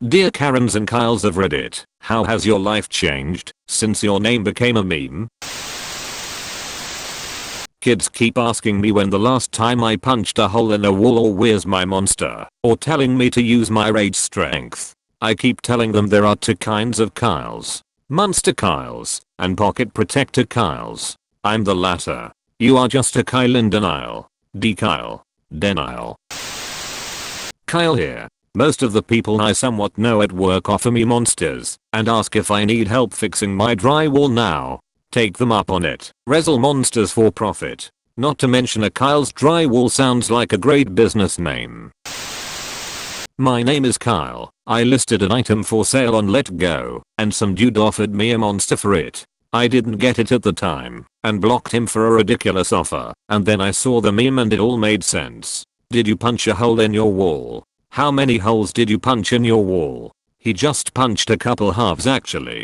Dear Karens and Kyles of Reddit, how has your life changed since your name became a meme? Kids keep asking me when the last time I punched a hole in a wall or where's my monster, or telling me to use my rage strength. I keep telling them there are two kinds of Kyles. Monster Kyles, and Pocket Protector Kyles. I'm the latter. You are just a Kyle in denial. Kyle. Denial. Kyle here. Most of the people I somewhat know at work offer me monsters and ask if I need help fixing my drywall now. Take them up on it. Wrestle monsters for profit. Not to mention a Kyle's drywall sounds like a great business name. My name is Kyle. I listed an item for sale on Let Go, and some dude offered me a monster for it. I didn't get it at the time, and blocked him for a ridiculous offer, and then I saw the meme and it all made sense. Did you punch a hole in your wall? How many holes did you punch in your wall? He just punched a couple halves actually.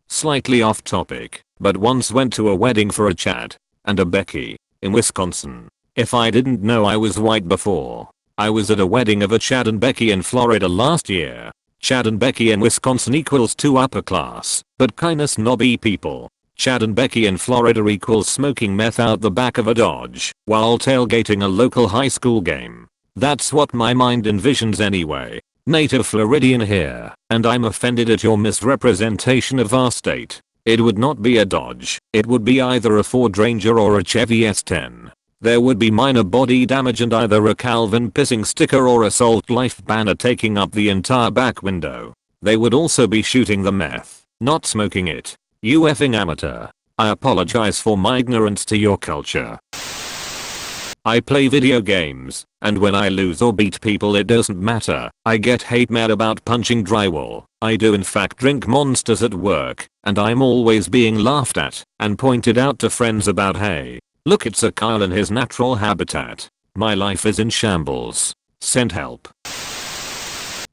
Slightly off topic, but once went to a wedding for a Chad and a Becky in Wisconsin. If I didn't know I was white before, I was at a wedding of a Chad and Becky in Florida last year. Chad and Becky in Wisconsin equals two upper class, but kinda snobby people. Chad and Becky in Florida equals smoking meth out the back of a Dodge while tailgating a local high school game. That's what my mind envisions anyway. Native Floridian here, and I'm offended at your misrepresentation of our state. It would not be a Dodge, it would be either a Ford Ranger or a Chevy S10. There would be minor body damage and either a Calvin pissing sticker or a Salt Life banner taking up the entire back window. They would also be shooting the meth, not smoking it. You effing amateur. I apologize for my ignorance to your culture. I play video games, and when I lose or beat people it doesn't matter. I get hate mad about punching drywall. I do in fact drink monsters at work, and I'm always being laughed at and pointed out to friends about hey, look it's a Kyle in his natural habitat. My life is in shambles. Send help.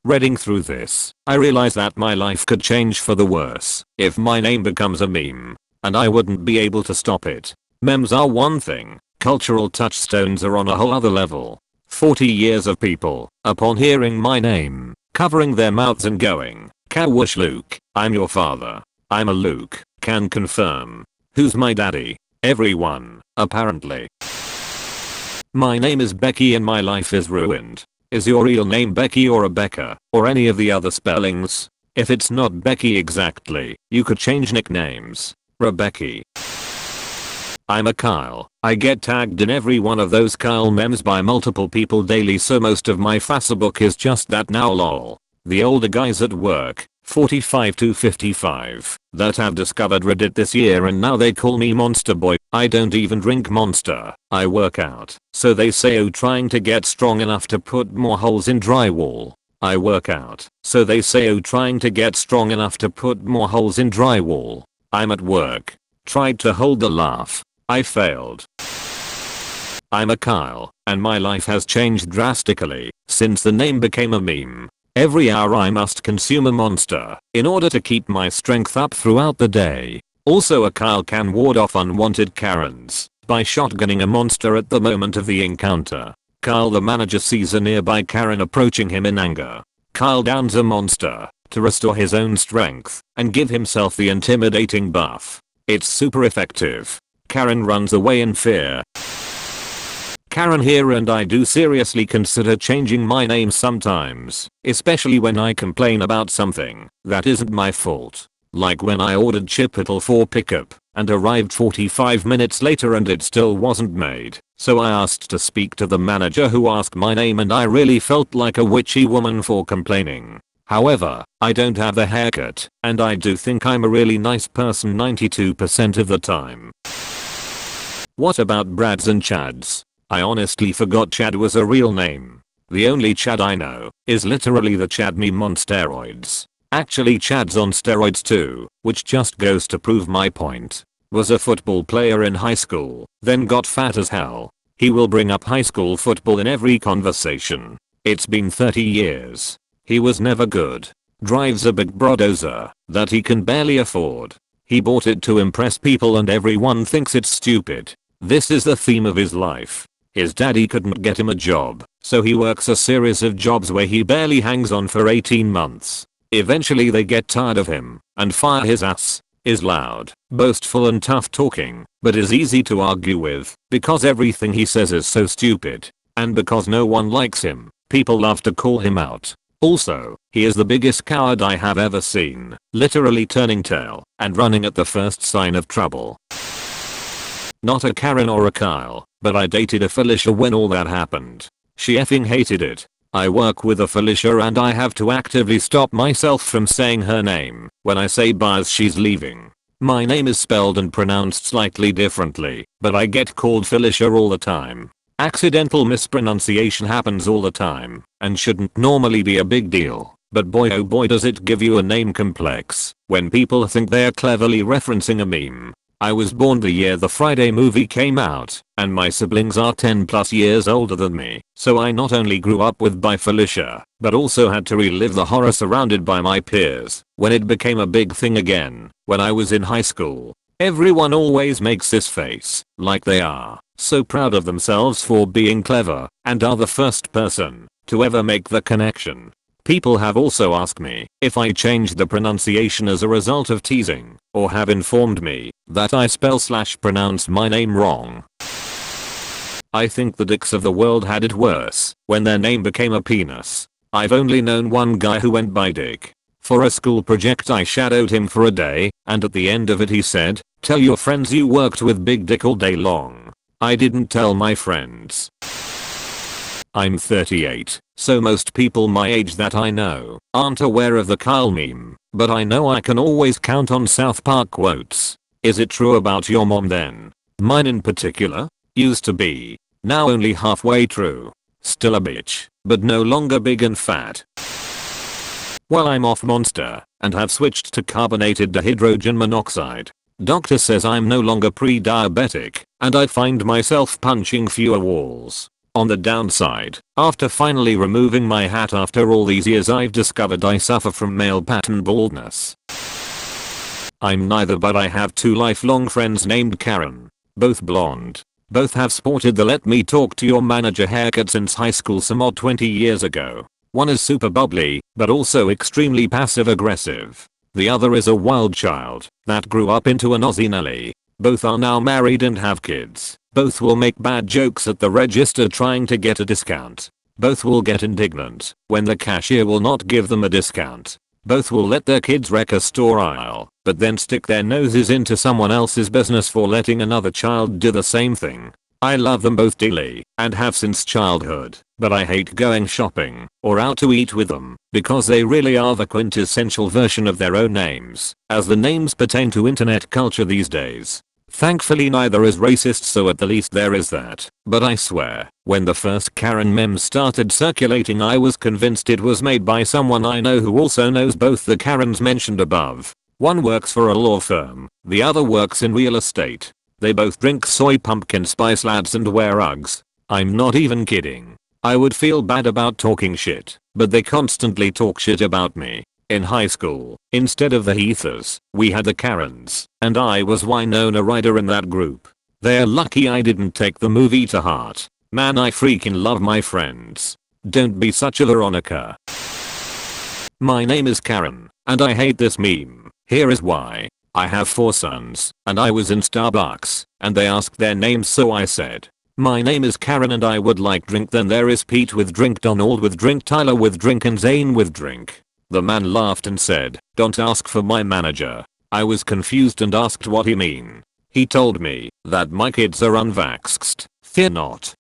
Reading through this, I realize that my life could change for the worse if my name becomes a meme, and I wouldn't be able to stop it. Memes are one thing. Cultural touchstones are on a whole other level. 40 years of people, upon hearing my name, covering their mouths and going, "Cowwash Luke, I'm your father. I'm a Luke, can confirm. Who's my daddy?" Everyone, apparently. My name is Becky and my life is ruined. Is your real name Becky or Rebecca, or any of the other spellings? If it's not Becky exactly, you could change nicknames. Rebecca. I'm a Kyle. I get tagged in every one of those Kyle memes by multiple people daily, so most of my Facebook is just that now lol. The older guys at work, 45 to 55, that have discovered Reddit this year and now they call me Monster Boy. I don't even drink Monster. I work out. So they say oh trying to get strong enough to put more holes in drywall. I work out. So they say oh trying to get strong enough to put more holes in drywall. I'm at work. Tried to hold the laugh. I failed. I'm a Kyle, and my life has changed drastically since the name became a meme. Every hour I must consume a monster in order to keep my strength up throughout the day. Also a Kyle can ward off unwanted Karens by shotgunning a monster at the moment of the encounter. Kyle the manager sees a nearby Karen approaching him in anger. Kyle downs a monster to restore his own strength and give himself the intimidating buff. It's super effective. Karen runs away in fear. Karen here, and I do seriously consider changing my name sometimes, especially when I complain about something that isn't my fault. Like when I ordered Chipotle for pickup and arrived 45 minutes later and it still wasn't made. So I asked to speak to the manager who asked my name and I really felt like a witchy woman for complaining. However, I don't have the haircut, and I do think I'm a really nice person 92% of the time. What about Brads and Chads? I honestly forgot Chad was a real name. The only Chad I know is literally the Chad meme on steroids. Actually Chad's on steroids too, which just goes to prove my point. Was a football player in high school, then got fat as hell. He will bring up high school football in every conversation. It's been 30 years. He was never good. Drives a big bulldozer that he can barely afford. He bought it to impress people and everyone thinks it's stupid. This is the theme of his life. His daddy couldn't get him a job, so he works a series of jobs where he barely hangs on for 18 months. Eventually they get tired of him and fire his ass. Is loud, boastful and tough talking, but is easy to argue with because everything he says is so stupid. And because no one likes him, people love to call him out. Also, he is the biggest coward I have ever seen, literally turning tail and running at the first sign of trouble. Not a Karen or a Kyle, but I dated a Felicia when all that happened. She effing hated it. I work with a Felicia and I have to actively stop myself from saying her name when I say bye as she's leaving. My name is spelled and pronounced slightly differently, but I get called Felicia all the time. Accidental mispronunciation happens all the time and shouldn't normally be a big deal, but boy oh boy does it give you a name complex when people think they're cleverly referencing a meme. I was born the year the Friday movie came out, and my siblings are 10 plus years older than me, so I not only grew up with by Felicia, but also had to relive the horror surrounded by my peers when it became a big thing again when I was in high school. Everyone always makes this face, like they are so proud of themselves for being clever and are the first person to ever make the connection. People have also asked me if I changed the pronunciation as a result of teasing, or have informed me that I spell/pronounce my name wrong. I think the dicks of the world had it worse when their name became a penis. I've only known one guy who went by Dick. For a school project I shadowed him for a day, and at the end of it he said, "Tell your friends you worked with Big Dick all day long." I didn't tell my friends. I'm 38, so most people my age that I know aren't aware of the Kyle meme, but I know I can always count on South Park quotes. Is it true about your mom then? Mine in particular? Used to be. Now only halfway true. Still a bitch, but no longer big and fat. Well, I'm off Monster and have switched to carbonated dihydrogen monoxide. Doctor says I'm no longer pre-diabetic and I find myself punching fewer walls. On the downside, after finally removing my hat after all these years I've discovered I suffer from male pattern baldness. I'm neither, but I have two lifelong friends named Karen. Both blonde. Both have sported the let me talk to your manager haircut since high school some odd 20 years ago. One is super bubbly, but also extremely passive aggressive. The other is a wild child that grew up into an Aussie Nelly. Both are now married and have kids. Both will make bad jokes at the register trying to get a discount. Both will get indignant when the cashier will not give them a discount. Both will let their kids wreck a store aisle, but then stick their noses into someone else's business for letting another child do the same thing. I love them both dearly and have since childhood, but I hate going shopping or out to eat with them because they really are the quintessential version of their own names, as the names pertain to internet culture these days. Thankfully neither is racist, so at the least there is that. But I swear, when the first Karen meme started circulating I was convinced it was made by someone I know who also knows both the Karens mentioned above. One works for a law firm, the other works in real estate. They both drink soy pumpkin spice lattes and wear Uggs. I'm not even kidding. I would feel bad about talking shit, but they constantly talk shit about me. In high school, instead of the Heathers, we had the Karens, and I was Winona Ryder in that group. They're lucky I didn't take the movie to heart. Man, I freaking love my friends. Don't be such a Veronica. My name is Karen, and I hate this meme. Here is why. I have 4 sons, and I was in Starbucks, and they asked their names, so I said, "My name is Karen and I would like drink." Then there is Pete with drink, Donald with drink, Tyler with drink, and Zane with drink. The man laughed and said, "Don't ask for my manager." I was confused and asked what he mean. He told me that my kids are unvaxxed. Fear not.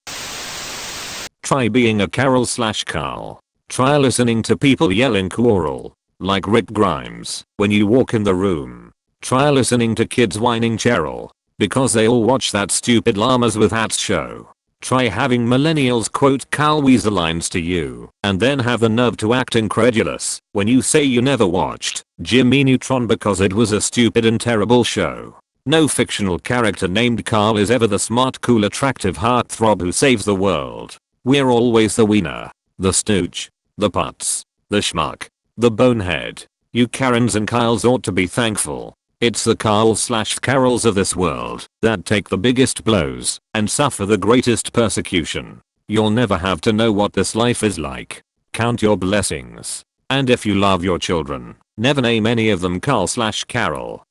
Try being a Carol/Karl. Try listening to people yelling choral, like Rick Grimes, when you walk in the room. Try listening to kids whining Cheryl, because they all watch that stupid llamas with hats show. Try having millennials quote Kyle Weezer lines to you, and then have the nerve to act incredulous when you say you never watched Jimmy Neutron because it was a stupid and terrible show. No fictional character named Karl is ever the smart, cool, attractive heartthrob who saves the world. We're always the wiener, the stooge, the putz, the schmuck, the bonehead. You Karens and Kyles ought to be thankful. It's the Karls/Carols of this world that take the biggest blows and suffer the greatest persecution. You'll never have to know what this life is like. Count your blessings. And if you love your children, never name any of them Karl/Carol.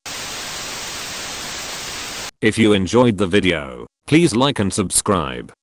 If you enjoyed the video, please like and subscribe.